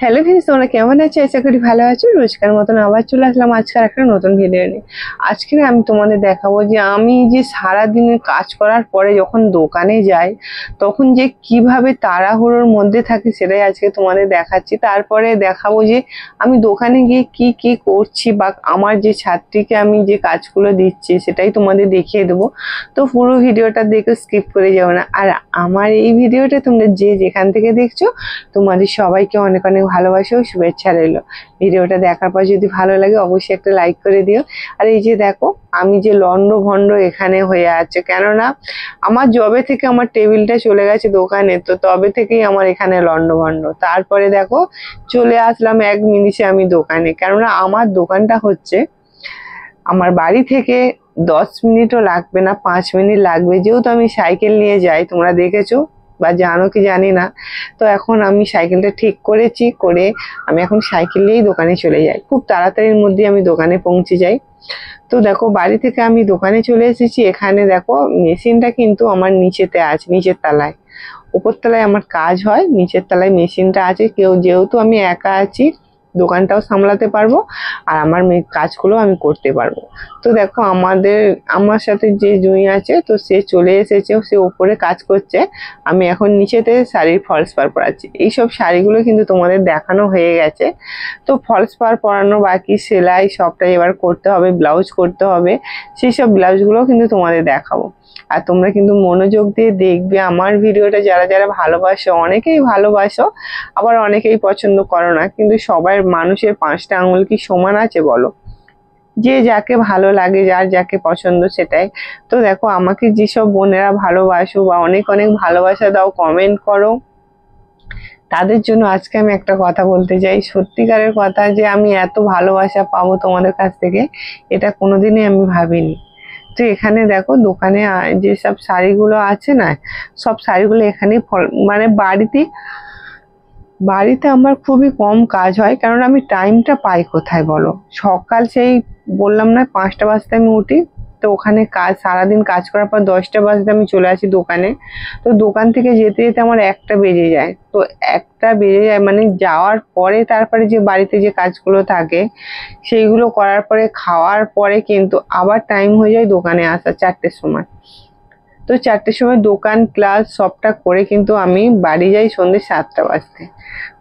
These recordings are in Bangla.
হ্যালো ফ্রেন্ডস, তোমরা কেমন আছো? আশা করি ভালো আছো। রোজকার মতন আবার চলে আসলাম আজকে একটা নতুন ভিডিও নিয়ে। আজকে আমি তোমাদের দেখাবো যে আমি যে সারাদিনে কাজ করার পরে যখন দোকানে যাই তখন যে কিভাবে তাড়াহুড়োর মধ্যে থাকি সেটাই আজকে তোমাদের দেখাচ্ছি। তারপরে দেখাবো যে আমি দোকানে গিয়ে কি কি করছি বা আমার যে ছাত্রীকে আমি যে কাজগুলো দিচ্ছি সেটাই তোমাদের দেখিয়ে দেবো। তো পুরো ভিডিওটা দেখে স্কিপ করে যাও না। আর আমার এই ভিডিওটা তোমরা যে যেখান থেকে দেখছো তোমাদের সবাইকে অনেক অনেক ভালোবাসা ও শুভেচ্ছা রইলো। ভিডিওটা দেখার পর যদি ভালো লাগে অবশ্যই একটা লাইক করে দিও। আর এই যে দেখো আমি যে লন্ড ভন্ড এখানে হয়ে আছে, কেননা আমার জবে থেকে আমার টেবিলটা চলে গেছে দোকানে, তো তবে থেকেই আমার এখানে লন্ড ভন্ড। তারপরে দেখো চলে আসলাম 1 মিনিটে আমি দোকানে, কেননা আমার দোকানটা হচ্ছে আমার বাড়ি থেকে 10 মিনিটও লাগবে না, 5 মিনিট লাগবে, যেহেতু আমি সাইকেল নিয়ে যাই। তোমরা দেখেছো বা জানো কি জানি না। তো এখন আমি সাইকেলটা ঠিক করেছি, করে আমি এখন সাইকেল নিয়েই দোকানে চলে যাই। খুব তাড়াতাড়ির মধ্যে আমি দোকানে পৌঁছে যাই। তো দেখো বাড়ি থেকে আমি দোকানে চলে এসেছি। এখানে দেখো মেশিনটা কিন্তু আমার নিচেতে আছে, নিচের তলায়। উপর তলায় আমার কাজ হয়, নিচের তলায় মেশিনটা আছে। যেহেতু আমি একা আছি, দোকানটাও সামলাতে পারবো আর আমার কাজগুলো আমি করতে পারবো। তো দেখো আমার সাথে যে জুঁই আছে, তো সে চলে এসেছে, সে উপরে কাজ করছে। আমি এখন নিচেতে শাড়ির ফলস পার পরাচ্ছি। এইসব শাড়িগুলো কিন্তু তোমাদের দেখানো হয়ে গেছে। তো ফলস পার পরানো বাকি, সেলাই সবটাই এবার করতে হবে, ব্লাউজ করতে হবে। সেই সব ব্লাউজগুলো কিন্তু তোমাদের দেখাবো। আর তোমরা কিন্তু মনোযোগ দিয়ে দেখবে আমার ভিডিওটা। যারা যারা ভালোবাসো, অনেকেই ভালোবাসো, আবার অনেকেই পছন্দ করো না, কিন্তু সবার মানুষের 5টা আঙুল কি সমান আছে বলো? যে যাকে ভালো লাগে, যার যাকে পছন্দ সেটাই। তো দেখো আমাকে যেসব বোনেরা ভালোবাসো বা অনেক অনেক ভালোবাসা দাও, কমেন্ট করো, তাদের জন্য আজকে আমি একটা কথা বলতে চাই, সত্যিকারের কথা, যে আমি এত ভালোবাসা পাবো তোমাদের কাছ থেকে এটা কোনোদিনই আমি ভাবিনি। তো এখানে দেখো দোকানে যেসব শাড়িগুলো আছে না, সব শাড়িগুলো এখানে মানে বাড়িতে আমার খুবই কম কাজ হয়, কারণ আমি টাইমটা পাই কোথায় বলো? সকাল সেই বললাম না 5টা বাজতে আমি উঠি। তো ওখানে কাজ, সারাদিন কাজ করার পর 10টা বাজতে আমি চলে আসি দোকানে। তো দোকান থেকে যেতে যেতে আমার 1টা বেজে যায়। তো 1টা বেজে যায় মানে যাওয়ার পরে তারপরে যে বাড়িতে যে কাজগুলো থাকে সেইগুলো করার পরে, খাওয়ার পরে কিন্তু আবার টাইম হয়ে যায় দোকানে আসা 4টের সময়। তো 4টের সময় দোকান ক্লাস সবটা করে কিন্তু আমি বাড়ি যাই সন্ধ্যে 7টা বাজতে।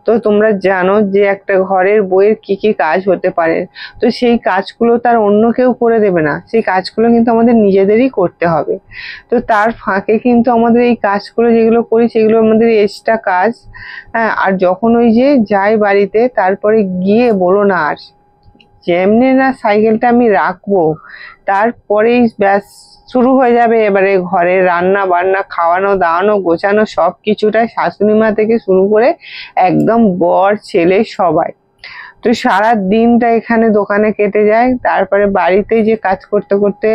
তো তোমরা জানো যে একটা ঘরের বউয়ের কি কি কাজ হতে পারে। তো সেই কাজগুলো তার অন্য কেউ করে দেবে না, সেই কাজগুলো কিন্তু আমাদের নিজেদেরই করতে হবে। তো তার ফাঁকে কিন্তু আমাদের এই কাজগুলো যেগুলো করি সেগুলো আমাদের এক্সট্রা কাজ। হ্যাঁ, আর যখন ওই যে যাই বাড়িতে, তারপরে গিয়ে বলো না আর, যেমনি না সাইকেলটা আমি রাখবো তারপরেই ব্যাস শুরু হয়ে যাবে এবারে ঘরে রান্না বান্না, খাওয়ানো দাওয়ানো, গোছানো, সব কিছুটাই শাশুড়ি মা থেকে শুরু করে একদম বর ছেলে সবাই। তো সারা দিনটা এখানে দোকানে কেটে যায়। তারপরে বাড়িতে যে কাজ করতে করতে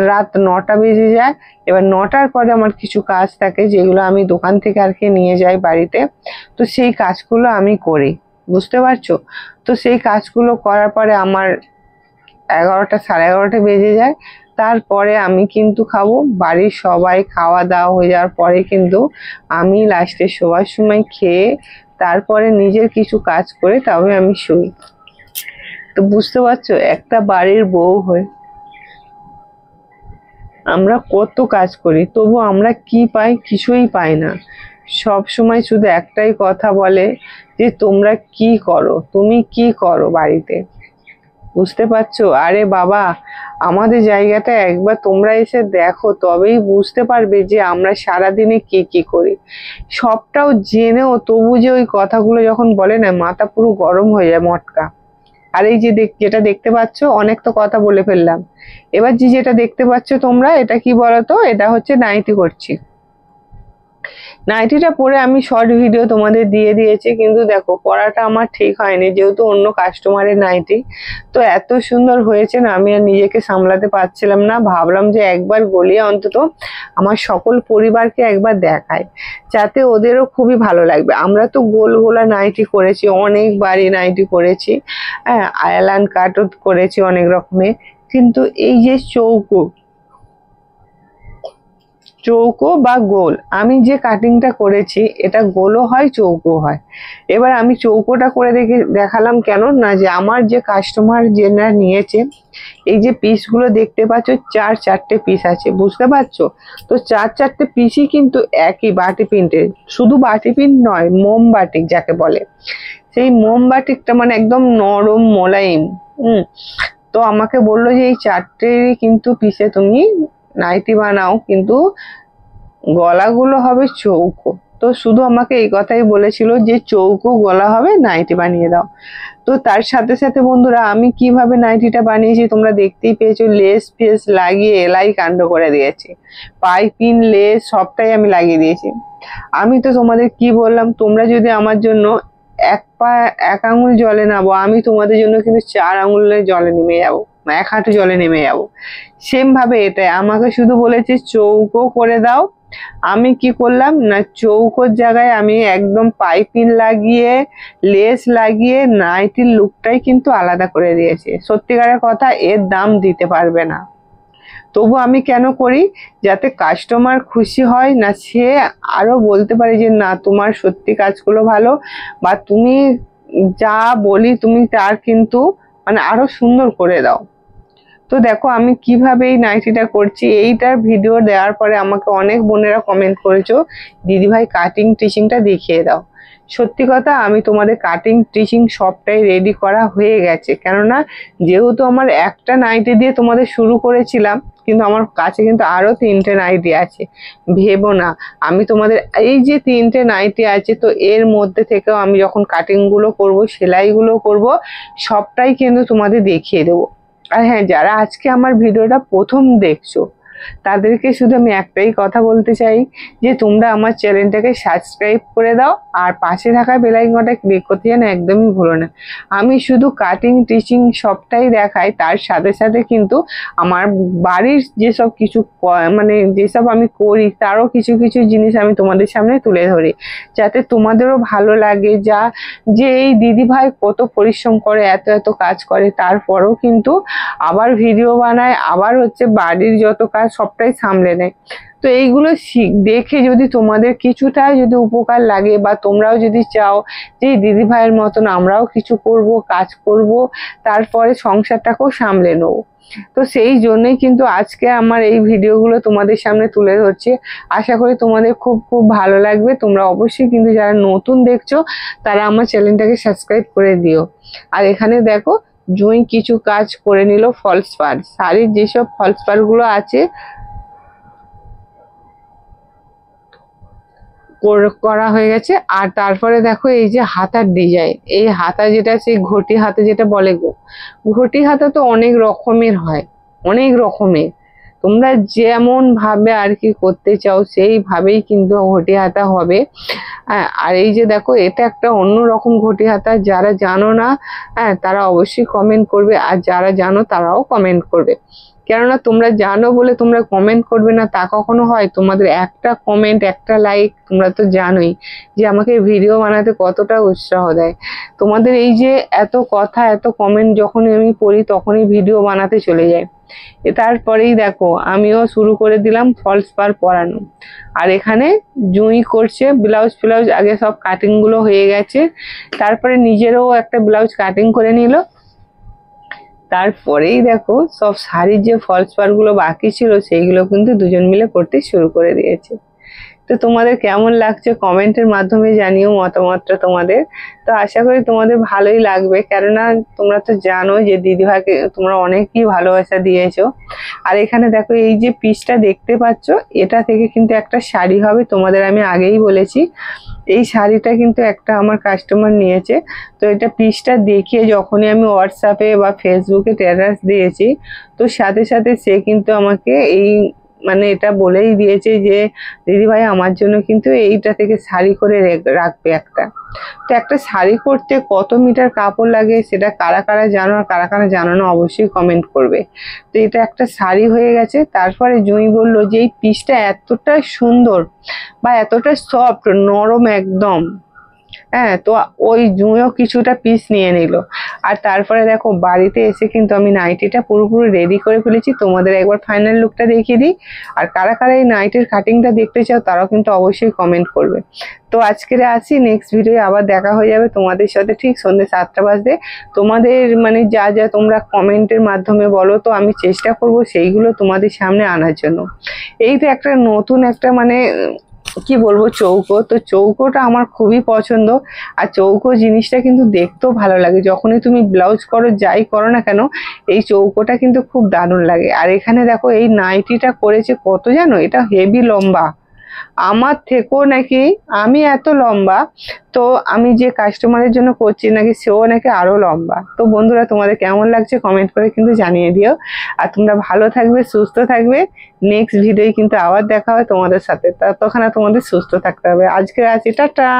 রাত 9টা বেজে যায়। এবার 9টার পরে আমার কিছু কাজ থাকে যেগুলো আমি দোকান থেকে আর কি নিয়ে যাই বাড়িতে। তো সেই কাজগুলো আমি করি, বুঝতে পারছো? তো সেই কাজগুলো করার পরে আমার 11টা, সাড়ে 11টা বেজে যায়। তারপরে আমি কিন্তু খাবো। বাড়ির সবাই খাওয়া দাওয়া হয়ে যাওয়ার পরে কিন্তু আমি লাস্টে শোয়ার সময় খেয়ে তারপরে নিজের কিছু কাজ করে তবে আমি শুই। তো বুঝতে পারছো একটা বাড়ির বউ হয়ে আমরা কত কাজ করি, তবু আমরা কি পাই? কিছুই পাই না। সব সময় শুধু একটাই কথা বলে যে তোমরা কি করো, তুমি কি করো বাড়িতে, বুঝতে পারছো? আরে বাবা, আমাদের জায়গাটা একবার তোমরা এসে দেখো, তবেই বুঝতে পারবে যে আমরা সারাদিনে কি কি করি। সবটাও জেনেও তবু যে ওই কথাগুলো যখন বলে না, মাথা পুরো গরম হয়ে যায়, মটকা। আর এই যে যেটা দেখতে পাচ্ছ, অনেক তো কথা বলে ফেললাম। এবার যেটা দেখতে পাচ্ছ তোমরা, এটা কি বলতো? এটা হচ্ছে নাইটি করছি। নাইটিটা পরে আমি শর্ট ভিডিও তোমাদের দিয়ে দিয়েছি, কিন্তু দেখো পরাটা আমার ঠিক হয়নি, যেহেতু অন্য কাস্টমারের নাইটি। তো এত সুন্দর হয়েছে না, আমি আর নিজেকে সামলাতে পারছিলাম না। ভাবলাম যে একবার গলিয়ে অন্তত আমার সকল পরিবারকে একবার দেখাই, যাতে ওদেরও খুবই ভালো লাগবে। আমরা তো গোল গোলা নাইটি করেছি, অনেকবারই নাইটি করেছি, হ্যাঁ, আয়ারল্যান্ড কাটও করেছি অনেক রকমের, কিন্তু এই যে চৌকো চৌকো বা গোল। আমি যে কাটিংটা করেছি এটা গোলও হয় চৌকো হয়। এবার আমি চৌকোটা করে দেখালাম কেন না, যে আমার যে কাস্টমার যেটা নিয়েছে, এই যে পিসগুলো দেখতে পাচ্ছ 4-4টে পিস আছে, বুঝতে পারছো? তো 4-4টে পিসই কিন্তু একই বাটি প্রিন্টের। শুধু বাটি প্রিন্ট নয়, মোমবাটিক যাকে বলে, সেই মোমবাটিকটা মানে একদম নরম মোলায়েম। তো আমাকে বললো যে এই 4টে কিন্তু পিসে তুমি নাইটি বানাও, কিন্তু গলাগুলো হবে চৌকো। তো শুধু আমাকে এই কথাই বলেছিল যে চৌকো গলা হবে, নাইটি বানিয়ে দাও। তো তার সাথে সাথে বন্ধুরা আমি কিভাবে নাইটিটা বানিয়েছি তোমরা দেখতেই পেয়েছো। লেস ফেস লাগিয়ে এলাই কাণ্ড করে দিয়েছি, পাইপিং লেস সবটাই আমি লাগিয়ে দিয়েছি। আমি তো তোমাদের কি বললাম, তোমরা যদি আমার জন্য এক আঙুল জলে নামো, আমি তোমাদের জন্য কিন্তু 4 আঙুলের জলে নেমে যাবো, 1 হাঁটু জলে নেমে যাবো। সেম ভাবে এটাই আমাকে শুধু বলেছে চৌকো করে দাও। আমি কি করলাম না, চৌকোর জায়গায় আমি একদম পাইপিং লাগিয়ে লেস লাগিয়ে নাইটির লুকটাই কিন্তু আলাদা করে দিয়েছি। সত্যিকারের কথা, এর দাম দিতে পারবে না। তবু আমি কেন করি, যাতে কাস্টমার খুশি হয়, না সে আরো বলতে পারে যে না তোমার সত্যি কাজগুলো ভালো, বা তুমি যা বলি তুমি তার কিন্তু মানে আরো সুন্দর করে দাও। তো দেখো আমি কিভাবে এই নাইটিটা করছি। এইটার ভিডিও দেওয়ার পরে আমাকে অনেক বোনেরা কমেন্ট করেছো, দিদিভাই কাটিং টিচিংটা দেখিয়ে দাও। সত্যি কথা, আমি তোমাদের কাটিং টিচিং সবটাই রেডি করা হয়ে গেছে। কেননা যেহেতু আমার একটা নাইটি দিয়ে তোমাদের শুরু করেছিলাম, কিন্তু আমার কাছে কিন্তু আরো 3টে নাইটি আছে। ভেবো না, আমি তোমাদের এই যে 3টে নাইটি আছে, তো এর মধ্যে থেকেও আমি যখন কাটিং গুলো করবো, সেলাইগুলো করব, সবটাই কিন্তু তোমাদের দেখিয়ে দেবো। আর হ্যাঁ, যারা আজকে আমার ভিডিওটা প্রথম দেখছো, তাদেরকে শুধু আমি একটাই কথা বলতে চাই, যে তোমরা আমার চ্যানেলটাকে সাবস্ক্রাইব করে দাও, আর পাশে থাকা বেল আইকনটা ক্লিক করতে যেন একদমই ভুলো না। আমি শুধু কাটিং টিচিং সবটাই দেখাই, তার সাথে সাথে কিন্তু আমার বাড়ির যেসব কিছু মানে যেসব আমি করি, তারও কিছু কিছু জিনিস আমি তোমাদের সামনে তুলে ধরি, যাতে তোমাদেরও ভালো লাগে। যে এই দিদিভাই কত পরিশ্রম করে, এত এত কাজ করে, তারপরেও কিন্তু আবার ভিডিও বানায়, আবার হচ্ছে বাড়ির যত কাজ সবটাই সামলে নেয়। তো এইগুলো দেখে যদি তোমাদের কিছুটা যদি উপকার লাগে, বা তোমরাও যদি চাও যে দিদি ভাইয়ের মতন আমরাও কিছু করব, কাজ করব, তারপরে সংসারটাকেও সামলে নেবো, তো সেই জন্যই কিন্তু আজকে আমার এই ভিডিওগুলো তোমাদের সামনে তুলে ধরছি। আশা করি তোমাদের খুব খুব ভালো লাগবে। তোমরা অবশ্যই কিন্তু যারা নতুন দেখছো, তারা আমার চ্যানেলটাকে সাবস্ক্রাইব করে দিও। আর এখানে দেখো জুঁই কিছু কাজ করে নিল, ফলস পার, শাড়ির যেসব ফলস পার গুলো আছে করা হয়ে গেছে। আর তারপরে দেখো এই যে হাতার ডিজাইন, এই হাতা যেটা সেই ঘটি হাতা যেটা বলে গো, ঘটি হাতা তো অনেক রকমের হয়, অনেক রকমের। তোমরা যেমন ভাবে আর কি করতে চাও সেইভাবেই কিন্তু ঘটি হাতা হবে। আর এই যে দেখো এটা একটা অন্য রকম ঘটি হাতা। যারা জানো না তারা অবশ্যই কমেন্ট করবে, আর যারা জানো তারাও কমেন্ট করবে। কেননা তোমরা জানো বলে তোমরা কমেন্ট করবে না তা কখনো হয়? তোমাদের একটা কমেন্ট, একটা লাইক, তোমরা তো জানোই যে আমাকে ভিডিও বানাতে কতটা উৎসাহ দেয়। তোমাদের এই যে এত কথা, এত কমেন্ট যখনই আমি পড়ি, তখনই ভিডিও বানাতে চলে যাই। তারপরেই দেখো আমিও শুরু করে দিলাম ফলস পার পরানো। আর এখানে জুঁই করছে ব্লাউজ ফ্লাউজ, আগে সব কাটিং গুলো হয়ে গেছে, তারপরে নিজেরও একটা ব্লাউজ কাটিং করে নিল। তারপরেই দেখো সব শাড়ির যে ফলস পার গুলো বাকি ছিল, সেইগুলো কিন্তু দুজন মিলে করতে শুরু করে দিয়েছে। তো তোমাদের কেমন লাগছে কমেন্টের মাধ্যমে জানিও মতামতটা তোমাদের। তো আশা করি তোমাদের ভালোই লাগবে, কেননা তোমরা তো জানো যে দিদিভাইকে তোমরা অনেকই ভালোবাসা দিয়েছো। আর এখানে দেখো এই যে পিসটা দেখতে পাচ্ছ, এটা থেকে কিন্তু একটা শাড়ি হবে, তোমাদের আমি আগেই বলেছি। এই শাড়িটা কিন্তু একটা আমার কাস্টমার নিয়েছে। তো এটা পিসটা দেখিয়ে যখনই আমি হোয়াটসঅ্যাপে বা ফেসবুকে স্ট্যাটাস দিয়েছি, তো সাথে সাথে সে কিন্তু আমাকে এই মানে এটা বলেই দিয়েছে যে দিদিভাই আমার জন্য কিন্তু এইটা থেকে শাড়ি করে রাখবে একটা। তো একটা শাড়ি করতে কত মিটার কাপড় লাগে সেটা কারা কারা জানো, আর কারা কারা জানো না অবশ্যই কমেন্ট করবে। তো এটা একটা শাড়ি হয়ে গেছে। তারপরে জুঁই বললো যে এই পিসটা এতটা সুন্দর বা এতটা সফট, নরম একদম, হ্যাঁ, তো ওই জুঁইও কিছুটা পিস নিয়ে নিল। আর তারপরে দেখো বাড়িতে এসে কিন্তু আমি নাইটিটা পুরোপুরি রেডি করে ফেলেছি। তোমাদের একবার ফাইনাল লুকটা দেখিয়ে দিই। আর কারা কারা এই নাইটির কাটিংটা দেখতে চাও তারাও কিন্তু অবশ্যই কমেন্ট করবে। তো আজকের আসি, নেক্সট ভিডিও আবার দেখা হয়ে যাবে তোমাদের সাথে ঠিক সন্ধ্যে 7টা বাজতে। তোমাদের মানে যা যা তোমরা কমেন্টের মাধ্যমে বলো, তো আমি চেষ্টা করব সেইগুলো তোমাদের সামনে আনার জন্য। এই তো একটা নতুন একটা মানে কি বলবো, চৌকো। তো চৌকোটা আমার খুবই পছন্দ। আর চৌকো জিনিসটা কিন্তু দেখতেও ভালো লাগে, যখনই তুমি ব্লাউজ করো যাই করো না কেন এই চৌকোটা কিন্তু খুব দারুণ লাগে। আর এখানে দেখো এই নাইটিটা করেছে কত জানো, এটা হেভি লম্বা, আমার থেকেও নাকি আমি এত লম্বা। তো আমি যে কাস্টমারের জন্য করছি নাকি সেও নাকি আরো লম্বা। তো বন্ধুরা তোমাদের কেমন লাগছে কমেন্ট করে কিন্তু জানিয়ে দিও। আর তোমরা ভালো থাকবে, সুস্থ থাকবে। নেক্সট ভিডিওয় কিন্তু আবার দেখা হবে তোমাদের সাথে, ততক্ষণ তোমাদের সুস্থ থাকতে হবে। আজকে আছি, টাটা।